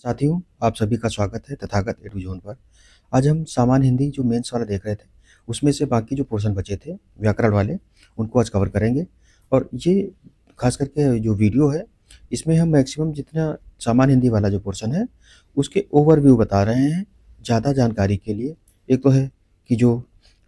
साथियों, आप सभी का स्वागत है तथागत एडू ज़ोन पर। आज हम सामान्य हिंदी जो मेंस वाला देख रहे थे, उसमें से बाकी जो पोर्शन बचे थे व्याकरण वाले, उनको आज कवर करेंगे। और ये खास करके जो वीडियो है, इसमें हम मैक्सिमम जितना सामान्य हिंदी वाला जो पोर्शन है, उसके ओवरव्यू बता रहे हैं ज़्यादा जानकारी के लिए। एक तो है कि जो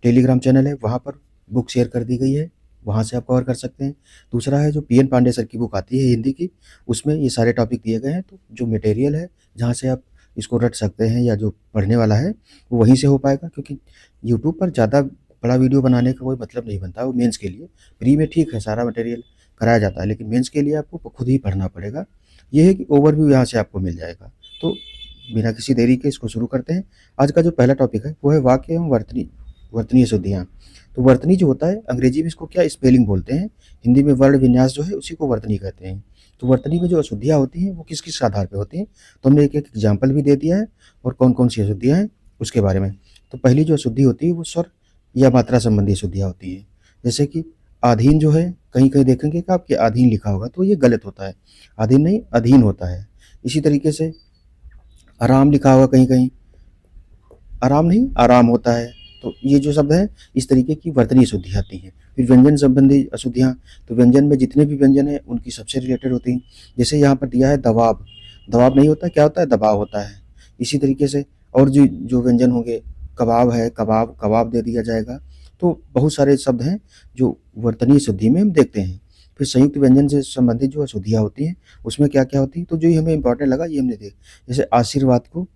टेलीग्राम चैनल है, वहाँ पर बुक शेयर कर दी गई है, वहाँ से आप कवर कर सकते हैं। दूसरा है जो पीएन पांडे सर की बुक आती है हिंदी की, उसमें ये सारे टॉपिक दिए गए हैं। तो जो मटेरियल है, जहाँ से आप इसको रट सकते हैं या जो पढ़ने वाला है, वो वहीं से हो पाएगा, क्योंकि यूट्यूब पर ज़्यादा बड़ा वीडियो बनाने का कोई मतलब नहीं बनता। वो मेंस के लिए फ्री में ठीक है, सारा मटेरियल कराया जाता है, लेकिन मेंस के लिए आपको खुद ही पढ़ना पड़ेगा। ये है कि ओवरव्यू यहाँ से आपको मिल जाएगा। तो बिना किसी देरी के इसको शुरू करते हैं। आज का जो पहला टॉपिक है वो है वाक्य एवं वर्तनीय शुद्धियाँ। तो वर्तनी जो होता है, अंग्रेजी में इसको क्या स्पेलिंग बोलते हैं, हिंदी में वर्ण विन्यास जो है उसी को वर्तनी कहते हैं। तो वर्तनी में जो अशुद्धियाँ होती हैं वो किस किस आधार पे होती हैं, तो हमने एक एक एग्जाम्पल भी दे दिया है और कौन कौन सी अशुद्धियाँ हैं उसके बारे में। तो पहली जो अशुद्धि होती है वो स्वर या मात्रा संबंधी अशुद्धियाँ होती है। जैसे कि अधीन जो है, कहीं कहीं देखेंगे कि आपके अधीन लिखा होगा, तो ये गलत होता है। अधीन नहीं, अधीन होता है। इसी तरीके से आराम लिखा होगा कहीं कहीं, आराम नहीं आराम होता है। तो ये जो शब्द है, इस तरीके की वर्तनीय अशुद्धियाँ आती हैं। फिर व्यंजन संबंधी अशुद्धियाँ, तो व्यंजन में जितने भी व्यंजन हैं उनकी सबसे रिलेटेड होती हैं। जैसे यहाँ पर दिया है दबाव, दबाव नहीं होता, क्या होता है, दबाव होता है। इसी तरीके से और जो जो व्यंजन होंगे, कबाब है, कबाब कबाब दे दिया जाएगा। तो बहुत सारे शब्द हैं जो वर्तनीय शुद्धि में हम देखते हैं। फिर संयुक्त व्यंजन से संबंधित जो अशुद्धियाँ होती हैं, उसमें क्या क्या होती हैं, तो जो ये हमें इंपॉर्टेंट लगा ये हमने देख। जैसे आशीर्वाद को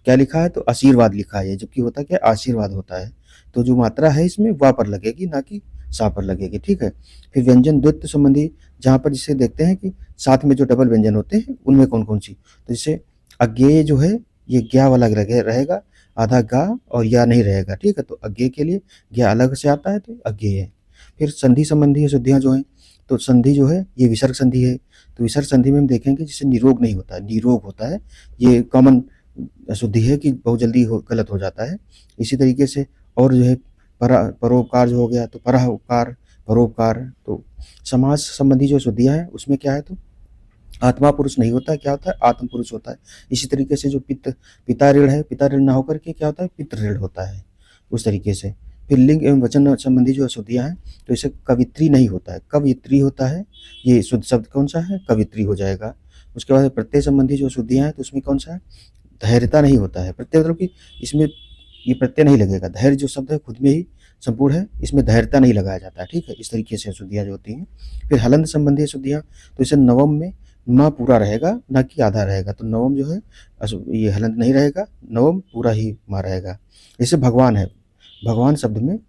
क्या लिखा है, तो आशीर्वाद लिखा है, जबकि होता क्या है, आशीर्वाद होता है। तो जो मात्रा है इसमें वा पर लगेगी, ना कि सा पर लगेगी, ठीक है। फिर व्यंजन द्वैत संबंधी, जहाँ पर जिसे देखते हैं कि साथ में जो डबल व्यंजन होते हैं उनमें कौन कौन सी, तो जैसे अज्ञेय जो है, ये ज्ञा वाला रहेगा, आधा गा और या नहीं रहेगा, ठीक है। तो अज्ञेय के लिए ज्ञा अलग से आता है, तो अज्ञेय है। फिर संधि संबंधी अशुद्धियाँ जो हैं, तो संधि जो है ये विसर्ग संधि है। तो विसर्ग संधि में हम देखेंगे जिसे निरोग नहीं होता है, निरोग होता है। ये कॉमन अशुद्धि है कि बहुत जल्दी गलत हो जाता है। इसी तरीके से और जो है परोपकार जो हो गया, तो परोपकार, परोपकार। तो समाज संबंधी जो अशुद्धियाँ हैं उसमें क्या है, तो आत्मा पुरुष नहीं होता है, क्या होता है, आत्म पुरुष होता है। इसी तरीके से जो पिता ऋण है, पिता ऋण ना होकर के क्या होता है, पितृ ऋण होता है, उस तरीके से। फिर लिंग एवं वचन संबंधी जो अशुद्धियाँ हैं, तो इसे कवित्री नहीं होता है, कवित्री होता है। ये शुद्ध शब्द कौन सा है, कवित्री हो जाएगा। उसके बाद प्रत्यय संबंधी जो अशुद्धियाँ हैं, तो उसमें कौन सा है, धैर्यता नहीं होता है। प्रत्यय मतलब कि इसमें ये प्रत्यय नहीं लगेगा। धैर्य जो शब्द है खुद में ही संपूर्ण है, इसमें धैर्यता नहीं लगाया जाता है, ठीक है। इस तरीके से अशुद्धियाँ जो होती हैं। फिर हलंत संबंधी अशुद्धियाँ, तो इसे नवम में माँ पूरा रहेगा, ना कि आधा रहेगा। तो नवम जो है ये हलंत नहीं रहेगा, नवम पूरा ही माँ रहेगा। जैसे भगवान है, भगवान शब्द में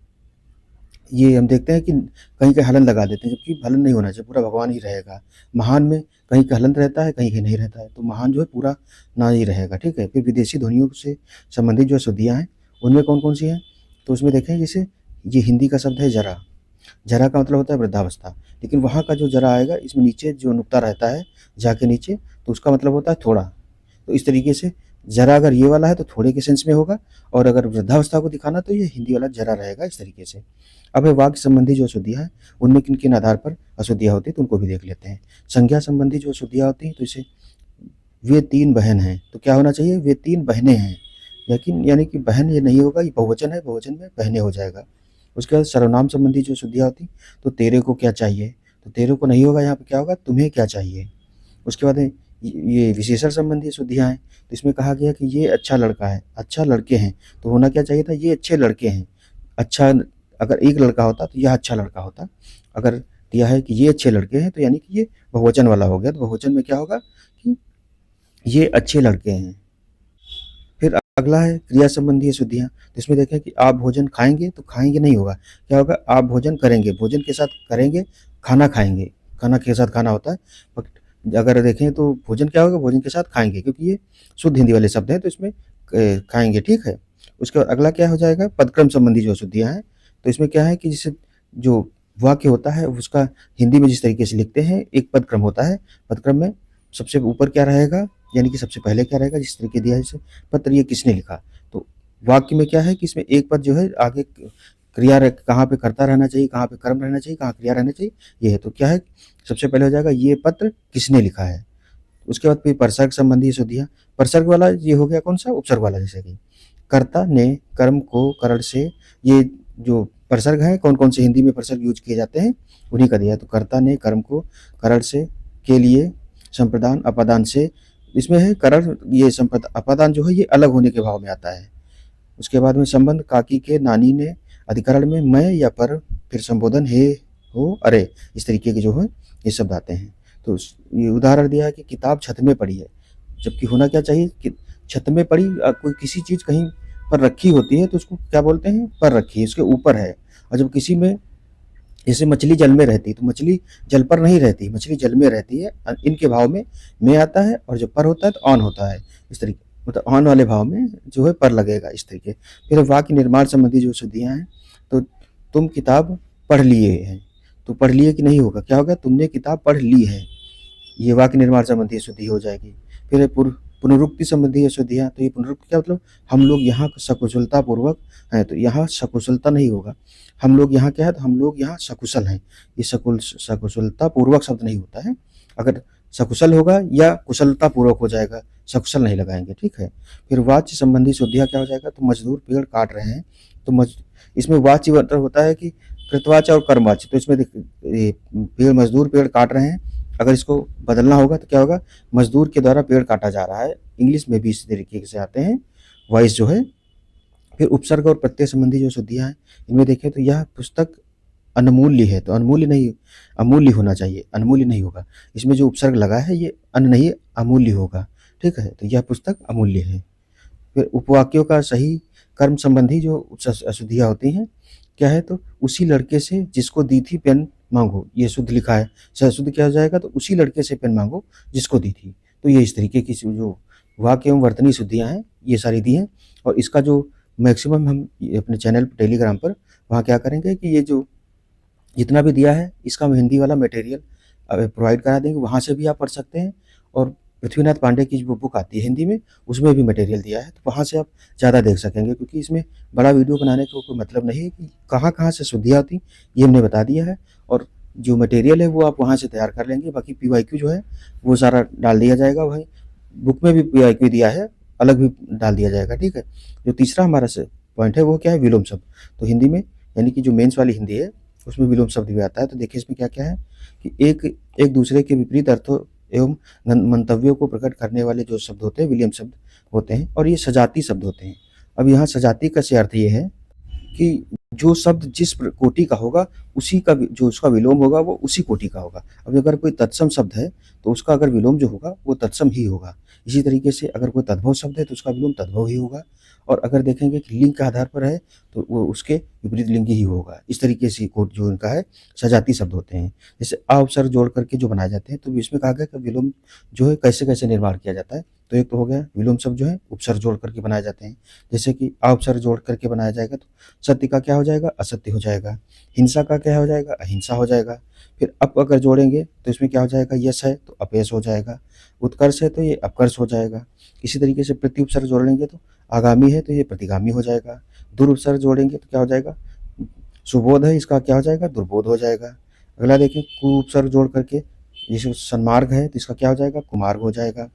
ये हम देखते हैं कि कहीं का हलन लगा देते हैं, जबकि हलन नहीं होना चाहिए, पूरा भगवान ही रहेगा। महान में कहीं का हलन रहता है, कहीं का नहीं रहता है, तो महान जो है पूरा ना ही रहेगा, ठीक है। फिर विदेशी ध्वनियों से संबंधित जो अशुद्धियाँ हैं, उनमें कौन कौन सी हैं, तो उसमें देखें जैसे ये हिंदी का शब्द है जरा, जरा का मतलब होता है वृद्धावस्था, लेकिन वहाँ का जो जरा आएगा, इसमें नीचे जो नुक्ता रहता है जा के नीचे, तो उसका मतलब होता है थोड़ा। तो इस तरीके से जरा अगर ये वाला है तो थोड़े के सेंस में होगा, और अगर वृद्धावस्था को दिखाना तो ये हिंदी वाला जरा रहेगा, इस तरीके से। अब है वाक्य संबंधी जो अशुद्धियाँ हैं, उनमें किन किन आधार पर अशुद्धियाँ होती हैं, तो उनको भी देख लेते हैं। संज्ञा संबंधी जो अशुद्धियाँ होती हैं, तो इसे वे तीन बहन हैं, तो क्या होना चाहिए, वे तीन बहनें हैं, लेकिन यानी कि बहन ये नहीं होगा, ये बहुवचन है, बहुवचन में बहनें हो जाएगा। उसके बाद सर्वनाम संबंधी जो अशुद्धियाँ होती, तो तेरे को क्या चाहिए, तो तेरे को नहीं होगा, यहाँ पे क्या होगा, तुम्हें क्या चाहिए। उसके बाद ये विशेषण संबंधी अशुद्धियाँ हैं, तो इसमें कहा गया कि ये अच्छा लड़का है, अच्छा लड़के हैं, तो होना क्या चाहिए था, ये अच्छे लड़के हैं। अच्छा, अगर एक लड़का होता तो यह अच्छा लड़का होता। अगर दिया है कि ये अच्छे लड़के हैं, तो यानी कि ये बहुवचन वाला हो गया, तो बहुवचन में क्या होगा कि ये अच्छे लड़के हैं। फिर अगला है क्रिया संबंधी अशुद्धियाँ, तो इसमें देखें कि आप भोजन खाएंगे, तो खाएंगे नहीं होगा, क्या होगा, आप भोजन करेंगे, भोजन के साथ करेंगे, खाना खाएंगे, खाना के साथ खाना होता है। बट अगर देखें तो भोजन क्या होगा, भोजन के साथ खाएंगे, क्योंकि ये शुद्ध हिंदी वाले शब्द हैं, तो इसमें खाएंगे, ठीक है। उसके बाद अगला क्या हो जाएगा, पदक्रम संबंधी जो अशुद्धियाँ हैं, तो इसमें क्या है कि जैसे जो वाक्य होता है उसका हिंदी में जिस तरीके से लिखते हैं, एक पदक्रम होता है, पदक्रम में सबसे ऊपर क्या रहेगा, यानी कि सबसे पहले क्या रहेगा, जिस तरीके दिया है, जैसे पत्र ये किसने लिखा, तो वाक्य में क्या है कि इसमें एक पद जो है आगे क्रिया कहाँ पे कर्ता रहना चाहिए, कहाँ पे कर्म रहना चाहिए, कहाँ क्रिया रहना चाहिए, ये है। तो क्या है, सबसे पहले हो जाएगा ये पत्र किसने लिखा है, उसके बाद फिर परसर्ग संबंधी अशुद्धियाँ। परसर्ग वाला ये हो गया कौन सा, उपसर्ग वाला, जैसे कि कर्ता ने कर्म को करण से, ये जो परसर्ग है कौन कौन से हिंदी में परसर्ग यूज किए जाते हैं उन्हीं का दिया है। तो कर्ता ने कर्म को करण से के लिए संप्रदान अपादान से, इसमें है करण, ये अपादान जो है ये अलग होने के भाव में आता है। उसके बाद में संबंध काकी के नानी ने, अधिकरण में मैं या पर, फिर संबोधन हे हो अरे, इस तरीके के जो है ये शब्द आते हैं। तो ये उदाहरण दिया है कि किताब छत में पड़ी है, जबकि होना क्या चाहिए कि छत में पड़ी, कोई किसी चीज़ कहीं पर रखी होती है तो उसको क्या बोलते हैं, पर रखी है, उसके ऊपर है। और जब किसी में, जैसे मछली जल में रहती है तो मछली जल पर नहीं रहती, मछली जल में रहती है, इनके भाव में आता है, और जब पर होता है तो ऑन होता है, इस तरीके, मतलब ऑन वाले भाव में जो है पर लगेगा, इस तरीके। फिर वाक्य निर्माण संबंधी जो शुद्धियाँ हैं, तो तुम किताब पढ़ लिए हैं, तो पढ़ लिए कि नहीं होगा, क्या होगा, तुमने किताब पढ़ ली है, ये वाक्य निर्माण संबंधी अशुद्धि हो जाएगी। फिर है पुनरुक्ति संबंधी अशुद्धियाँ, तो ये पुनरुक्ति क्या मतलब, हम लोग यहाँ सकुशलता पूर्वक हैं, तो यहाँ सकुशलता नहीं होगा, हम लोग यहाँ क्या है, तो हम लोग यहाँ सकुशल हैं, ये सकुशलता पूर्वक शब्द नहीं होता है, अगर सकुशल होगा या कुशलता पूर्वक हो जाएगा, सकुशल नहीं लगाएंगे, ठीक है। फिर वाच्य संबंधी शुद्धियाँ क्या हो जाएगा, तो मजदूर पेड़ काट रहे हैं, तो इसमें वाच्य मतलब होता है कि कृतवाच्य और कर्मवाच्य, तो इसमें पेड़, मजदूर पेड़ काट रहे हैं, अगर इसको बदलना होगा तो क्या होगा, मजदूर के द्वारा पेड़ काटा जा रहा है, इंग्लिश में भी इस तरीके से आते हैं वॉइस जो है। फिर उपसर्ग और प्रत्यय संबंधी जो शुद्धियाँ हैं, इनमें देखें तो यह पुस्तक अनमूल्य है, तो अनमूल्य नहीं, अमूल्य होना चाहिए, अनमूल्य नहीं होगा, इसमें जो उपसर्ग लगा है ये अन नहीं अमूल्य होगा, ठीक है, तो यह पुस्तक अमूल्य है। फिर उपवाक्यों का सही कर्म संबंधी जो अशुद्धियाँ होती हैं, क्या है, तो उसी लड़के से जिसको दी थी पेन मांगो, ये शुद्ध लिखा है, शुद्ध क्या हो जाएगा, तो उसी लड़के से पेन मांगो जिसको दी थी। तो ये इस तरीके की जो वाक्य एवं वर्तनी शुद्धियाँ हैं ये सारी दी हैं, और इसका जो मैक्सिमम हम अपने चैनल टेलीग्राम पर वहाँ क्या करेंगे कि ये जो जितना भी दिया है इसका हम हिंदी वाला मटेरियल प्रोवाइड करा देंगे, वहाँ से भी आप पढ़ सकते हैं, और पृथ्वीनाथ पांडे की जो बुक आती है हिंदी में उसमें भी मटेरियल दिया है, तो वहाँ से आप ज़्यादा देख सकेंगे, क्योंकि इसमें बड़ा वीडियो बनाने का कोई मतलब नहीं है कि कहाँ से शुद्धियाँ होती, ये हमने बता दिया है, और जो मटेरियल है वो आप वहाँ से तैयार कर लेंगे, बाकी PYQ जो है वो सारा डाल दिया जाएगा, वहीं बुक में भी PYQ दिया है, अलग भी डाल दिया जाएगा, ठीक है। जो तीसरा हमारा से पॉइंट है वो क्या है, विलोम शब्द, तो हिंदी में यानी कि जो मेंस वाली हिंदी है उसमें विलोम शब्द भी आता है। तो देखिए इसमें क्या-क्या है कि एक दूसरे के विपरीत अर्थों एवं मंतव्यों को प्रकट करने वाले जो शब्द होते हैं विलोम शब्द होते हैं, और ये सजाती शब्द होते हैं। अब यहाँ सजाती का से अर्थ ये है कि जो शब्द जिस कोटि का होगा उसी का जो उसका विलोम होगा वो उसी कोटि का होगा। अब अगर कोई तत्सम शब्द है तो उसका अगर विलोम जो होगा वो तत्सम ही होगा। इसी तरीके से अगर कोई तद्भव शब्द है तो उसका विलोम तद्भव ही होगा, और अगर देखेंगे कि लिंग के आधार पर है तो वो उसके विपरीत लिंगी ही होगा। इस तरीके से कोट जो इनका है सजाती शब्द होते हैं। जैसे अ उपसर्ग जोड़ करके जो बनाए जाते हैं, तो इसमें कहा गया कि विलोम जो है कैसे-कैसे निर्माण किया जाता है। तो एक तो हो गया विलोम शब्द जो है उपसर्ग जोड़ करके बनाए जाते हैं। जैसे कि अ उपसर्ग जोड़ करके बनाया जाएगा तो सत्य का क्या हो जाएगा, असत्य हो जाएगा। हिंसा का क्या हो जाएगा, अहिंसा हो जाएगा। फिर अप अगर जोड़ेंगे तो इसमें क्या हो जाएगा, यश है तो अपयश हो जाएगा। उत्कर्ष है तो ये अपकर्ष हो जाएगा। इसी तरीके से प्रति उपसर्ग जोड़ेंगे तो आगामी है तो ये प्रतिगामी हो जाएगा। दुर उपसर्ग जोड़ेंगे तो क्या हो जाएगा, सुबोध है इसका क्या हो जाएगा, दुर्बोध हो जाएगा। अगला देखें कु उपसर्ग जोड़ करके, जैसे सन्मार्ग है तो इसका क्या हो जाएगा, कुमार्ग हो जाएगा।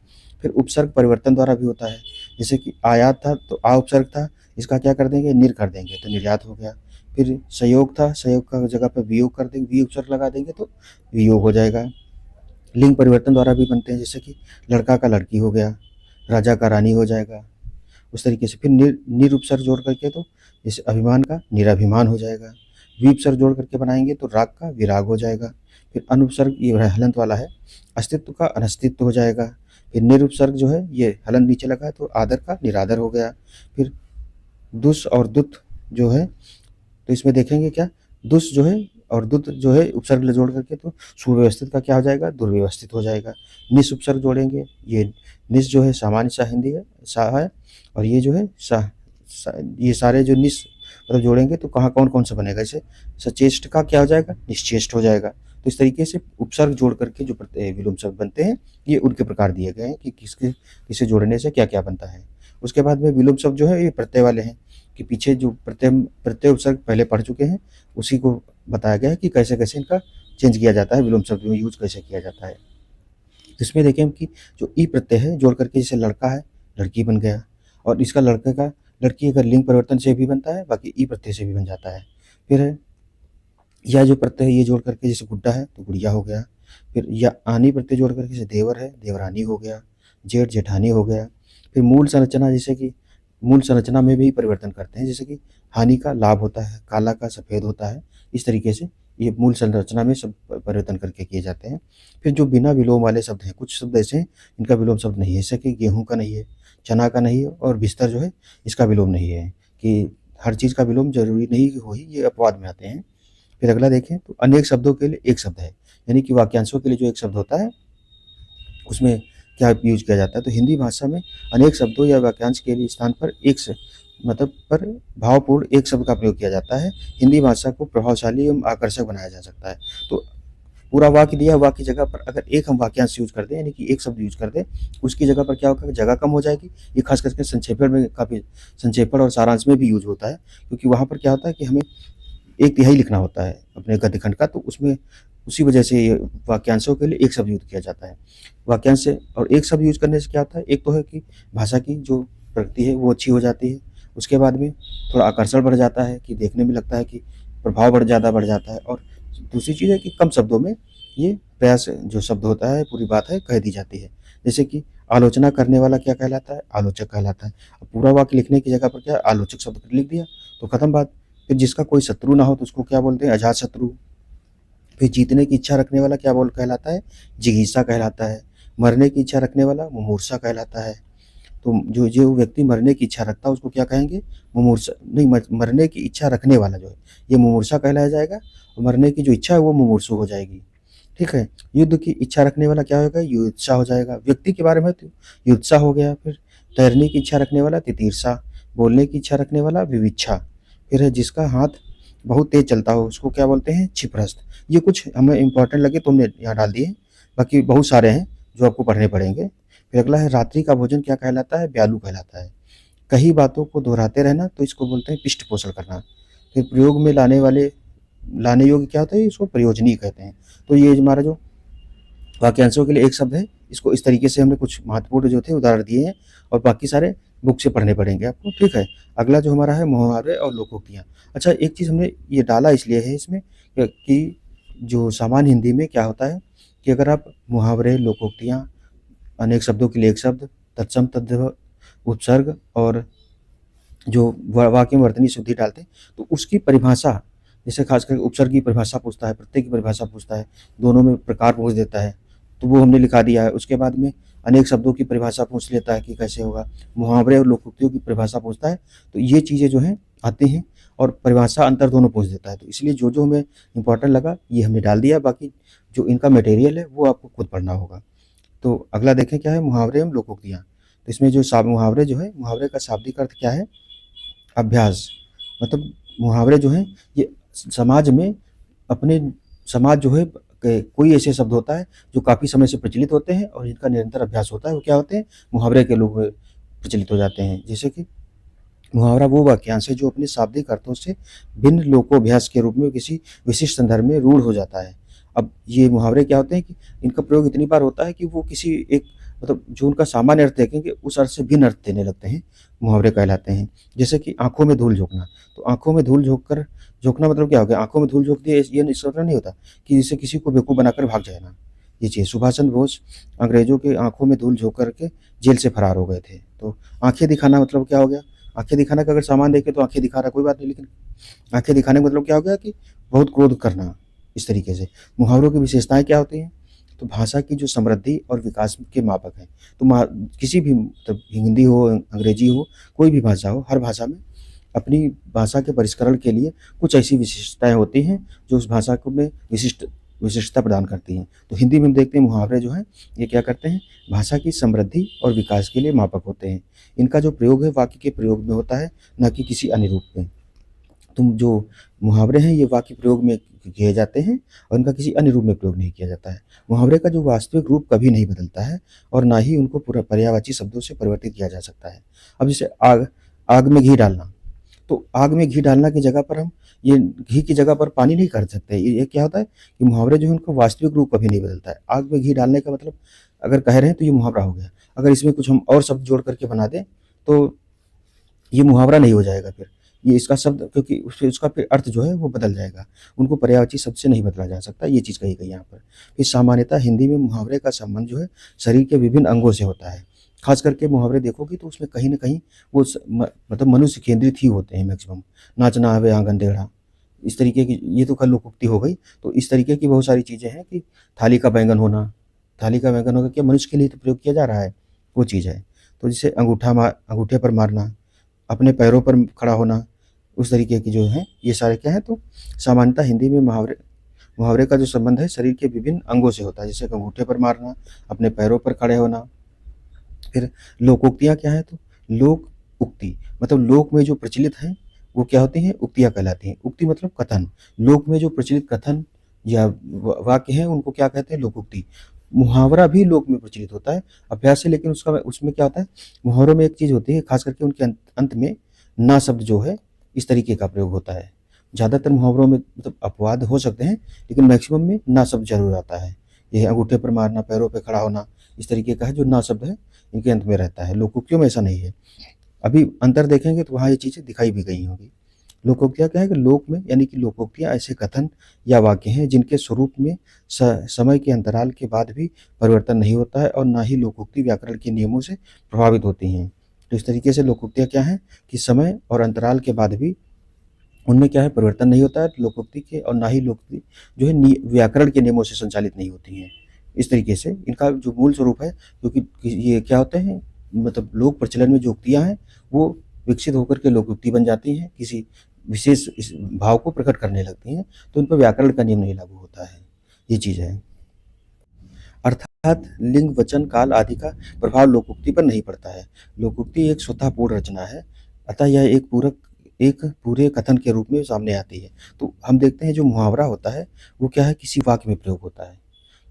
फिर उपसर्ग परिवर्तन द्वारा भी होता है, जैसे कि आयात था तो आ उपसर्ग था, इसका क्या कर देंगे, निर कर देंगे तो निर्यात हो गया। फिर संयोग था, संयोग का जगह पर वियोग कर देंगे, वी उपसर्ग लगा देंगे तो वियोग हो जाएगा। लिंग परिवर्तन द्वारा भी बनते हैं, जैसे कि लड़का का लड़की हो गया, राजा का रानी हो जाएगा। उस तरीके से फिर निर उपसर्ग जोड़ करके तो जैसे अभिमान का निराभिमान हो जाएगा। विपसर्ग जोड़ करके बनाएंगे तो राग का विराग हो जाएगा। फिर अनुपसर्ग ये हलंत वाला है, अस्तित्व का अनस्तित्व हो जाएगा। फिर निरुपसर्ग जो है ये हलंत नीचे लगा है तो आदर का निरादर हो गया। फिर दुस और दुत जो है तो इसमें देखेंगे क्या, दुस जो है और दुत जो है उपसर्ग जोड़ करके तो सुव्यवस्थित का क्या हो जाएगा, दुर्व्यवस्थित हो जाएगा। निस उपसर्ग जोड़ेंगे, ये निस जो है सामान्य सा हिंदी है, सा है, और ये जो है ये सारे जो निस मतलब जोड़ेंगे तो कहाँ कौन कौन सा बनेगा, जैसे सचेष्ट का क्या हो जाएगा, निश्चेष्ट हो जाएगा। तो इस तरीके से उपसर्ग जोड़ करके जो विलोम शब्द बनते हैं ये उनके प्रकार दिए गए हैं कि किसे जोड़ने से क्या क्या बनता है। उसके बाद में विलोम शब्द जो है ये प्रत्यय वाले हैं, कि पीछे जो प्रत्यय उपसर्ग पहले पढ़ चुके हैं उसी को बताया गया है कि कैसे कैसे इनका चेंज किया जाता है, विलोम शब्द में यूज कैसे किया जाता है। इसमें देखें हम कि जो ई प्रत्यय है जोड़ करके जैसे लड़का है, लड़की बन गया और इसका लड़के का लड़की अगर लिंग परिवर्तन से भी बनता है, बाकी ई प्रत्यय से भी बन जाता है। फिर है या जो प्रत्यय है ये जोड़ करके जैसे गुड्डा है तो गुड़िया हो गया। फिर या आनी प्रत्यय जोड़ करके जैसे देवर है, देवरानी हो गया। जेठ, जेठानी हो गया। फिर मूल संरचना जैसे कि मूल संरचना में भी परिवर्तन करते हैं, जैसे कि हानि का लाभ होता है, काला का सफ़ेद होता है। इस तरीके से ये मूल संरचना में सब परिवर्तन करके किए जाते हैं। फिर जो बिना विलोम वाले शब्द हैं, कुछ शब्द ऐसे हैं इनका विलोम शब्द नहीं है, जैसे कि गेहूँ का नहीं है, चना का नहीं है और बिस्तर जो है इसका विलोम नहीं है, कि हर चीज़ का विलोम ज़रूरी नहीं कि हो ही, ये अपवाद में आते हैं। फिर अगला देखें तो अनेक शब्दों के लिए एक शब्द है, यानी कि वाक्यांशों के लिए जो एक शब्द होता है उसमें क्या यूज किया जाता है। तो हिंदी भाषा में अनेक शब्दों या वाक्यांश के लिए स्थान पर एक से मतलब पर भावपूर्ण एक शब्द का प्रयोग किया जाता है। हिंदी भाषा को प्रभावशाली एवं आकर्षक बनाया जा सकता है। तो पूरा वाक्य दिया, वाक्य की जगह पर अगर एक हम वाक्यांश यूज कर दें, यानी कि एक शब्द यूज कर दें, उसकी जगह पर क्या होगा, जगह कम हो जाएगी। ये खास करके संक्षेपण में काफ़ी, संक्षेपण और सारांश में भी यूज होता है, क्योंकि वहाँ पर क्या होता है कि हमें एक तिहाई लिखना होता है अपने गद्य खंड का, तो उसमें उसी वजह से ये वाक्यांशों के लिए एक शब्द यूज किया जाता है। वाक्यांश से और एक शब्द यूज करने से क्या होता है, एक तो है कि भाषा की जो प्रगति है वो अच्छी हो जाती है, उसके बाद में थोड़ा आकर्षण बढ़ जाता है कि देखने में लगता है कि प्रभाव बढ़ जाता है, और दूसरी चीज़ है कि कम शब्दों में ये प्रयास जो शब्द होता है, पूरी बात है कह दी जाती है। जैसे कि आलोचना करने वाला क्या कहलाता है, आलोचक कहलाता है। अब पूरा वाक्य लिखने की जगह पर क्या आलोचक शब्द लिख दिया तो खत्म बात। फिर जिसका कोई शत्रु ना हो तो उसको क्या बोलते हैं, अजात शत्रु। फिर जीतने की इच्छा रखने वाला क्या बोल कहलाता है, जिगीषा कहलाता है। मरने की इच्छा रखने वाला मुमूर्षा कहलाता है। तो जो जो व्यक्ति मरने की इच्छा रखता है उसको क्या कहेंगे, मुमूर्षा नहीं, मरने की इच्छा रखने वाला जो है ये मुमूर्षा कहलाया जाएगा, और मरने की जो इच्छा है वो मुमूर्षु हो जाएगी। ठीक है। युद्ध की इच्छा रखने वाला क्या होगा, युत्सा हो जाएगा। व्यक्ति के बारे में तो युत्सा हो गया। फिर तैरने की इच्छा रखने वाला तितीर्षा। बोलने की इच्छा रखने वाला विविच्छा। फिर है जिसका हाथ बहुत तेज चलता हो उसको क्या बोलते हैं, क्षिप्रस्थ। ये कुछ हमें इंपॉर्टेंट लगे तो हमने यहाँ डाल दिए, बाकी बहुत सारे हैं जो आपको पढ़ने पड़ेंगे। फिर अगला है रात्रि का भोजन क्या कहलाता है, ब्यालू कहलाता है। कई बातों को दोहराते रहना तो इसको बोलते हैं पृष्ठ पोषण करना। फिर प्रयोग में लाने योग्य क्या होता है, इसको प्रयोजनीय कहते हैं। तो ये हमारा जो वाक्यांशों के लिए एक शब्द है, इसको इस तरीके से हमने कुछ महत्वपूर्ण जो थे उदाहरण दिए हैं, और बाकी सारे बुक से पढ़ने पड़ेंगे आपको। ठीक है। अगला जो हमारा है मुहावरे और लोकोक्तियाँ। अच्छा, एक चीज़ हमने ये डाला इसलिए है इसमें कि जो सामान्य हिंदी में क्या होता है कि अगर आप मुहावरे, लोकोक्तियाँ, अनेक शब्दों के लिए एक शब्द, तत्सम, तद्भव, उपसर्ग और जो वाक्य में वर्तनी शुद्धि डालते हैं तो उसकी परिभाषा, जैसे खास करके उपसर्ग की परिभाषा पूछता है, प्रत्यय की परिभाषा पूछता है, दोनों में प्रकार पूछ देता है, तो वो हमने लिखा दिया है। उसके बाद में अनेक शब्दों की परिभाषा पूछ लेता है कि कैसे होगा, मुहावरे और लोकोक्तियों की परिभाषा पूछता है। तो ये चीज़ें जो हैं आती हैं, और परिभाषा अंतर दोनों पूछ देता है। तो इसलिए जो जो हमें इम्पोर्टेंट लगा ये हमने डाल दिया, बाकी जो इनका मटेरियल है वो आपको खुद पढ़ना होगा। तो अगला देखें क्या है, मुहावरे एवं लोकोक्तियाँ। तो इसमें जो मुहावरे जो है, मुहावरे का शाब्दिक अर्थ क्या है, अभ्यास। मतलब मुहावरे जो हैं ये समाज में अपने समाज जो है कोई ऐसे शब्द होता है जो काफ़ी समय से प्रचलित होते हैं और इनका निरंतर अभ्यास होता है, वो क्या होते हैं, मुहावरे के रूप में प्रचलित हो जाते हैं। जैसे कि मुहावरा वो वाक्यांश है जो अपने शाब्दिक अर्थों से भिन्न लोकोभ्यास के रूप में किसी विशिष्ट संदर्भ में रूढ़ हो जाता है। अब ये मुहावरे क्या होते हैं कि इनका प्रयोग इतनी बार होता है कि वो किसी एक मतलब जो उनका सामान्य अर्थ देखेंगे उस अर्थ से भिन्न अर्थ देने लगते हैं, मुहावरे कहलाते हैं। जैसे कि आँखों में धूल झोंकना, तो आँखों में धूल झोंकना मतलब क्या हो गया, आँखों में धूल झोंक दिया, ये इस तरह नहीं होता कि जिससे किसी को बेवकूफ़ बनाकर भाग जाना। ये चीज़ सुभाष चंद्र बोस अंग्रेज़ों के आँखों में धूल झोंक कर के जेल से फरार हो गए थे। तो आँखें दिखाना मतलब क्या हो गया, आँखें दिखाने का अगर सामान देखें तो आँखें दिखा रहा है कोई बात नहीं, लेकिन आँखें दिखाने का मतलब क्या हो गया कि बहुत क्रोध करना। इस तरीके से मुहावरों की विशेषताएँ क्या होती हैं, तो भाषा की जो समृद्धि और विकास के मापक हैं। तो किसी भी मतलब हिंदी हो, अंग्रेजी हो, कोई भी भाषा हो, हर भाषा में अपनी भाषा के परिष्करण के लिए कुछ ऐसी विशिष्टताएँ होती हैं जो उस भाषा को में विशिष्टता प्रदान करती हैं। तो हिंदी में हम देखते हैं मुहावरे जो हैं ये क्या करते हैं, भाषा की समृद्धि और विकास के लिए मापक होते हैं। इनका जो प्रयोग है वाक्य के प्रयोग में होता है, न कि किसी अन्य रूप में। तुम जो मुहावरे हैं ये वाक्य प्रयोग में किए जाते हैं और इनका किसी अन्य रूप में प्रयोग नहीं किया जाता है। मुहावरे का जो वास्तविक रूप कभी नहीं बदलता है और ना ही उनको पूरा पर्यायवाची शब्दों से परिवर्तित किया जा सकता है। अब जैसे आग, आग में घी डालना, तो आग में घी डालना की जगह पर हम ये घी की जगह पर पानी नहीं कर सकते। ये क्या होता है कि मुहावरे जो है उनका वास्तविक रूप कभी नहीं बदलता है। आग में घी डालने का मतलब अगर कह रहे हैं तो ये मुहावरा हो गया। अगर इसमें कुछ हम और शब्द जोड़ करके बना दें तो ये मुहावरा नहीं हो जाएगा फिर। ये इसका शब्द, क्योंकि उसका फिर अर्थ जो है वो बदल जाएगा। उनको पर्यायवाची शब्द से नहीं बदला जा सकता, ये चीज़ कही गई यहाँ पर। फिर सामान्यतः हिंदी में मुहावरे का संबंध जो है शरीर के विभिन्न अंगों से होता है। ख़ास करके मुहावरे देखोगे तो उसमें कहीं न कहीं वो मतलब मनुष्य केंद्रित ही होते हैं मैक्सिमम। नाचना आवे आंगन टेढ़ा, इस तरीके की, ये तो खैर लोकोक्ति हो गई। तो इस तरीके की बहुत सारी चीज़ें हैं कि थाली का बैंगन होना, थाली का बैंगन होगा क्या, मनुष्य के लिए तो प्रयोग किया जा रहा है, वो चीज़ है। तो जैसे अंगूठे पर मारना, अपने पैरों पर खड़ा होना, उस तरीके की जो है ये सारे क्या हैं। तो सामान्यतः हिंदी में मुहावरे मुहावरे का जो संबंध है शरीर के विभिन्न अंगों से होता है, जैसे अंगूठे पर मारना, अपने पैरों पर खड़े होना। फिर लोकोक्तियाँ क्या है, तो लोक उक्ति मतलब लोक में जो प्रचलित हैं वो क्या होती हैं, उक्तियाँ कहलाती हैं। उक्ति मतलब कथन, लोक में जो प्रचलित कथन या वाक्य हैं उनको क्या कहते हैं, लोकोक्ति। मुहावरा भी लोक में प्रचलित होता है अभ्यास से, लेकिन उसका उसमें क्या होता है, मुहावरों में एक चीज़ होती है खास करके उनके अंत में ना शब्द जो है इस तरीके का प्रयोग होता है। ज़्यादातर मुहावरों में मतलब अपवाद हो सकते हैं, लेकिन मैक्सिमम में ना शब्द जरूर आता है। यह अंगूठे पर मारना, पैरों पर खड़ा होना, इस तरीके का है जो ना शब्द है इनके अंत में रहता है। लोकोक्तियों में ऐसा नहीं है। अभी अंतर देखेंगे तो वहाँ ये चीज़ें दिखाई भी गई होंगी। लोकोक्तियाँ क्या है कि लोक में, यानी कि लोकोक्तियाँ ऐसे कथन या वाक्य हैं जिनके स्वरूप में समय के अंतराल के बाद भी परिवर्तन नहीं होता है और ना ही लोकोक्ति व्याकरण के नियमों से प्रभावित होती हैं। तो इस तरीके से लोकोक्तियाँ क्या हैं कि समय और अंतराल के बाद भी उनमें क्या है, परिवर्तन नहीं होता है लोकोक्ति के, और ना ही लोकोक्ति जो है व्याकरण के नियमों से संचालित नहीं होती हैं। इस तरीके से इनका जो मूल स्वरूप है, क्योंकि ये क्या होते हैं, मतलब लोक प्रचलन में जो उक्तियाँ हैं वो विकसित होकर के लोकोक्ति बन जाती हैं, किसी विशेष इस भाव को प्रकट करने लगती हैं, तो उन पर व्याकरण का नियम नहीं लागू होता है। ये चीज़ है। अर्थात लिंग, वचन, काल आदि का प्रभाव लोकोक्ति पर नहीं पड़ता है। लोकोक्ति एक स्वतःपूर्ण रचना है, अतः यह एक पूरे कथन के रूप में सामने आती है। तो हम देखते हैं जो मुहावरा होता है वो क्या है, किसी वाक्य में प्रयोग होता है,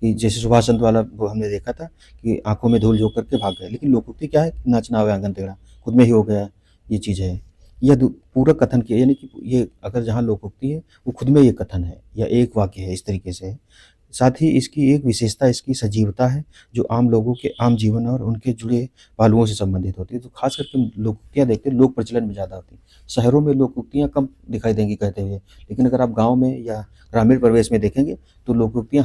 कि जैसे सुभाष चंद्र वाला वो हमने देखा था कि आंखों में धूल झोंक करके भाग गए। लेकिन लोकोक्ति क्या है, नाचना आवे आंगन टेढ़ा, खुद में ही हो गया, ये चीज़ है। यह पूरक कथन की, यानी कि ये अगर जहाँ लोकोक्ति है वो खुद में ये कथन है या एक वाक्य है, इस तरीके से है। साथ ही इसकी एक विशेषता इसकी सजीवता है, जो आम लोगों के आम जीवन और उनके जुड़े पहलुओं से संबंधित होती है। तो खास करके लोकोक्तियाँ देखते हैं लोक प्रचलन में ज़्यादा होती हैं। शहरों में लोकोक्तियाँ कम दिखाई देंगी कहते हुए, लेकिन अगर आप गाँव में या ग्रामीण परिवेश में देखेंगे तो लोकोक्तियाँ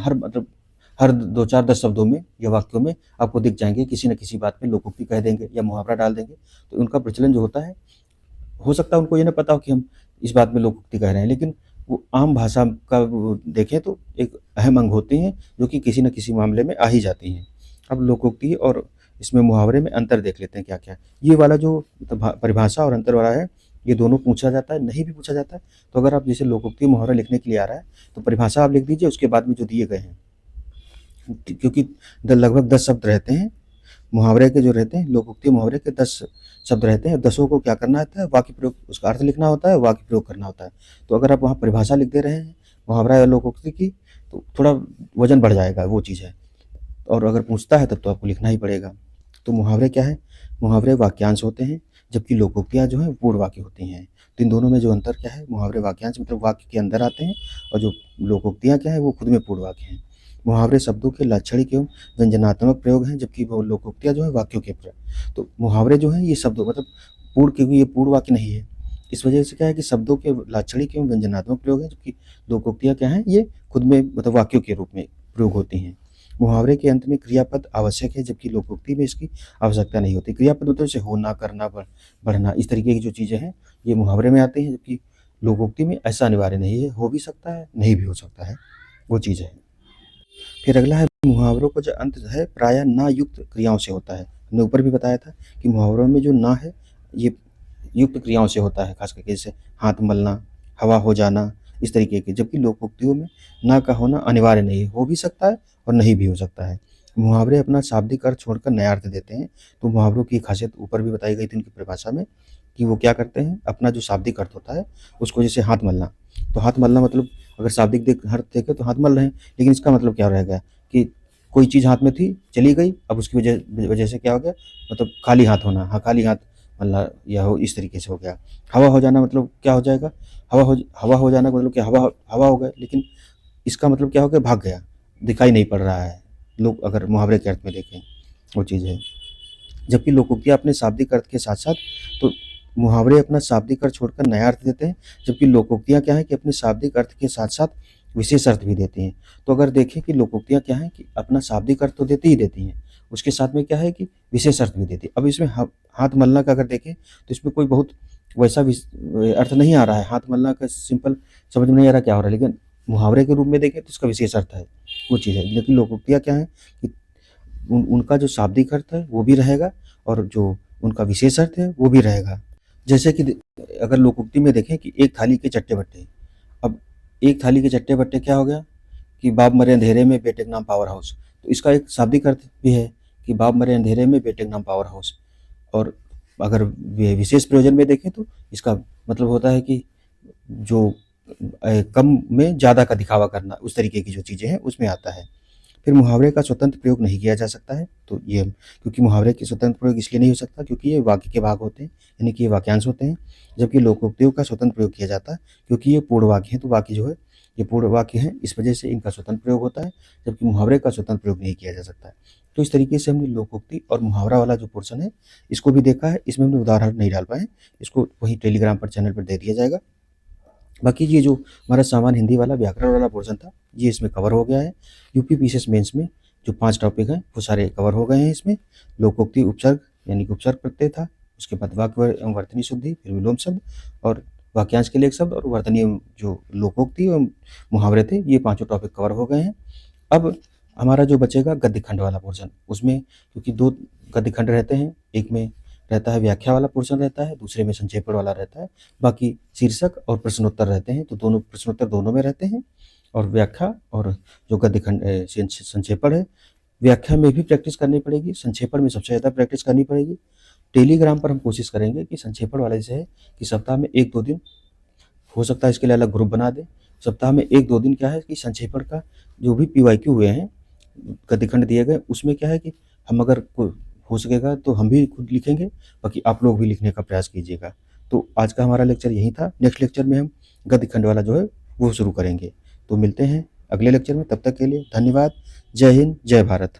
हर 2, 4, 10 शब्दों में या वाक्यों में आपको दिख जाएँगे, किसी न किसी बात पे लोकोक्ति कह देंगे या मुहावरा डाल देंगे। तो उनका प्रचलन जो होता है, हो सकता है उनको ये ना पता हो कि हम इस बात में लोकोक्ति कह रहे हैं, लेकिन वो आम भाषा का वो देखें तो एक अहम अंग होती हैं, जो कि किसी न किसी मामले में आ ही जाती हैं। अब लोकोक्ति और इसमें मुहावरे में अंतर देख लेते हैं क्या-क्या। ये वाला जो परिभाषा और अंतर वाला है, ये दोनों पूछा जाता है, नहीं भी पूछा जाता है। तो अगर आप जैसे लोकोक्ति मुहावरा लिखने के लिए आ रहा है, तो परिभाषा आप लिख दीजिए, उसके बाद में जो दिए गए हैं, क्योंकि लगभग 10 शब्द रहते हैं मुहावरे के, जो रहते हैं लोकोक्ति मुहावरे के 10 शब्द रहते हैं। 10 को क्या करना होता है, वाक्य प्रयोग, उसका अर्थ लिखना होता है, वाक्य प्रयोग करना होता है। तो अगर आप वहाँ परिभाषा लिख दे रहे हैं मुहावरा या लोकोक्ति की, तो थोड़ा वजन बढ़ जाएगा, वो चीज़ है। और अगर पूछता है तब तो आपको लिखना ही पड़ेगा। तो मुहावरे क्या है, मुहावरे वाक्यांश होते हैं, जबकि लोकोक्तियाँ जो हैं पूर्ण वाक्य होती हैं। तो इन दोनों में जो अंतर क्या है, मुहावरे वाक्यांश मतलब वाक्य के अंदर आते हैं, और जो लोकोक्तियाँ क्या है वो खुद में पूर्ण वाक्य हैं। मुहावरे शब्दों के लाक्षणिक एवं व्यंजनात्मक प्रयोग हैं, जबकि वो लोकोक्तियाँ जो है वाक्यों के प्रयोग। तो मुहावरे जो हैं ये शब्दों मतलब पूर्ण, क्योंकि ये पूर्ण वाक्य नहीं है, इस वजह से क्या है कि शब्दों के लाक्षणिक एवं व्यंजनात्मक प्रयोग हैं, जबकि लोकोक्तियाँ क्या हैं, ये खुद में मतलब वाक्यों के रूप में प्रयोग होती हैं। मुहावरे के अंत में क्रियापद आवश्यक है, जबकि लोकोक्ति में इसकी आवश्यकता नहीं होती। क्रियापद होते हैं जैसे होना, करना, बढ़ना, इस तरीके की जो चीज़ें हैं ये मुहावरे में आती हैं, जबकि लोकोक्ति में ऐसा अनिवार्य नहीं है, हो भी सकता है, नहीं भी हो सकता है, वो चीज़ है। फिर अगला है मुहावरों का जो अंत है प्रायः ना युक्त क्रियाओं से होता है। हमने ऊपर भी बताया था कि मुहावरों में जो ना है ये युक्त क्रियाओं से होता है, खास करके जैसे हाथ मलना, हवा हो जाना, इस तरीके के। जबकि लोकोक्तियों में ना का होना अनिवार्य नहीं है, हो भी सकता है और नहीं भी हो सकता है। मुहावरे अपना शाब्दिक अर्थ छोड़कर नया अर्थ देते हैं। तो मुहावरों की खासियत ऊपर भी बताई गई थी उनकी परिभाषा में, कि वो क्या करते हैं, अपना जो शाब्दिक अर्थ होता है उसको, जैसे हाथ मलना, तो हाथ मलना मतलब अगर शाब्दिक अर्थ देखें तो हाथ मल रहे हैं, लेकिन इसका मतलब क्या रह गया कि कोई चीज़ हाथ में थी, चली गई, अब उसकी वजह से क्या हो गया, मतलब खाली हाथ होना, हाँ खाली हाथ मलना, या हो इस तरीके से हो गया। हवा हो जाना मतलब क्या हो जाएगा, हवा हो जाना का मतलब क्या, हवा हवा हो गया, लेकिन इसका मतलब क्या हो गया, भाग गया, दिखाई नहीं पड़ रहा है, लोग अगर मुहावरे के अर्थ में देखें, वो चीज़ है। जबकि लोकोक्तियाँ अपने शाब्दिक अर्थ के साथ-साथ तो मुहावरे अपना शाब्दिक अर्थ छोड़कर नया अर्थ देते हैं, जबकि लोकोक्तियाँ क्या है कि अपने शाब्दिक अर्थ के साथ-साथ विशेष अर्थ भी देती हैं। तो अगर देखें कि लोकोक्तियाँ क्या हैं कि अपना शाब्दिक अर्थ तो देती ही देती हैं, उसके साथ में क्या है कि विशेष अर्थ भी देती है। अब इसमें हाथ मलना का अगर देखें तो इसमें कोई बहुत वैसा अर्थ नहीं आ रहा है, हाथ मलना का सिंपल समझ में नहीं आ रहा क्या हो रहा है, लेकिन मुहावरे के रूप में देखें तो इसका विशेष अर्थ है, वो चीज़ है। लेकिन लोकोक्तियाँ क्या हैं कि उनका जो शाब्दिक अर्थ है वो भी रहेगा और जो उनका विशेष अर्थ है वो भी रहेगा। जैसे कि अगर लोकोक्ति में देखें कि एक थाली के चट्टे-बट्टे, अब एक थाली के चट्टे-बट्टे क्या हो गया कि बाप मरे अंधेरे में बेटे के नाम पावर हाउस। तो इसका एक शाब्दिक अर्थ भी है कि बाप मरे अंधेरे में बेटे के नाम पावर हाउस। और अगर विशेष प्रयोजन में देखें तो इसका मतलब होता है कि जो कम में ज़्यादा का दिखावा करना, उस तरीके की जो चीज़ें हैं उसमें आता है। फिर मुहावरे का स्वतंत्र प्रयोग नहीं किया जा सकता है, तो ये क्योंकि मुहावरे के स्वतंत्र प्रयोग इसलिए नहीं हो सकता क्योंकि ये वाक्य के भाग होते हैं, यानी कि ये वाक्यांश होते हैं, जबकि लोकोक्तियों का स्वतंत्र प्रयोग किया जाता है क्योंकि ये पूर्ण वाक्य हैं, तो वाक्य जो है ये पूर्ण वाक्य हैं, इस वजह से इनका स्वतंत्र प्रयोग होता है, जबकि मुहावरे का स्वतंत्र प्रयोग नहीं किया जा सकता है। तो इस तरीके से हमने लोकोक्ति और मुहावरा वाला जो पोर्शन है इसको भी देखा है, इसमें हमने उदाहरण नहीं डाल पाए, इसको वहीं टेलीग्राम पर चैनल पर दे दिया जाएगा। बाकी ये जो हमारा सामान्य हिंदी वाला व्याकरण वाला पोर्शन था ये इसमें कवर हो गया है। यूपी पीसीएस मेंस में जो 5 टॉपिक हैं वो सारे कवर हो गए हैं इसमें। लोकोक्ति उपसर्ग यानी कि उपसर्ग प्रत्यय था, उसके बाद वाक्य एवं वर्तनी शुद्धि, फिर विलोम शब्द और वाक्यांश के लिए एक शब्द और वर्तनीय जो लोकोक्ति एवं मुहावरे थे, ये पाँचों टॉपिक कवर हो गए हैं। अब हमारा जो बचेगा गद्य खंड वाला पोर्शन, उसमें क्योंकि 2 गद्य खंड रहते हैं, एक में रहता है व्याख्या वाला पोर्शन रहता है, दूसरे में संक्षेपण वाला रहता है। बाकी शीर्षक और प्रश्नोत्तर रहते हैं, तो दोनों प्रश्नोत्तर दोनों में रहते हैं और व्याख्या और जो गद्य खंड संक्षेपण है, व्याख्या में भी प्रैक्टिस करनी पड़ेगी, संक्षेपण में सबसे ज़्यादा प्रैक्टिस करनी पड़ेगी। टेलीग्राम पर हम कोशिश करेंगे कि संक्षेपण वाले से है कि सप्ताह में 1-2 दिन, हो सकता है इसके लिए अलग ग्रुप बना दें। सप्ताह में 1-2 दिन क्या है कि संक्षेपण का जो भी पीवाईक्यू हुए हैं, गद्य खंड दिए गए, उसमें क्या है कि हम अगर हो सकेगा तो हम भी खुद लिखेंगे, बाकी आप लोग भी लिखने का प्रयास कीजिएगा। तो आज का हमारा लेक्चर यही था। नेक्स्ट लेक्चर में हम गद्य खंड वाला जो है वो शुरू करेंगे। तो मिलते हैं अगले लेक्चर में, तब तक के लिए धन्यवाद। जय हिंद, जय भारत।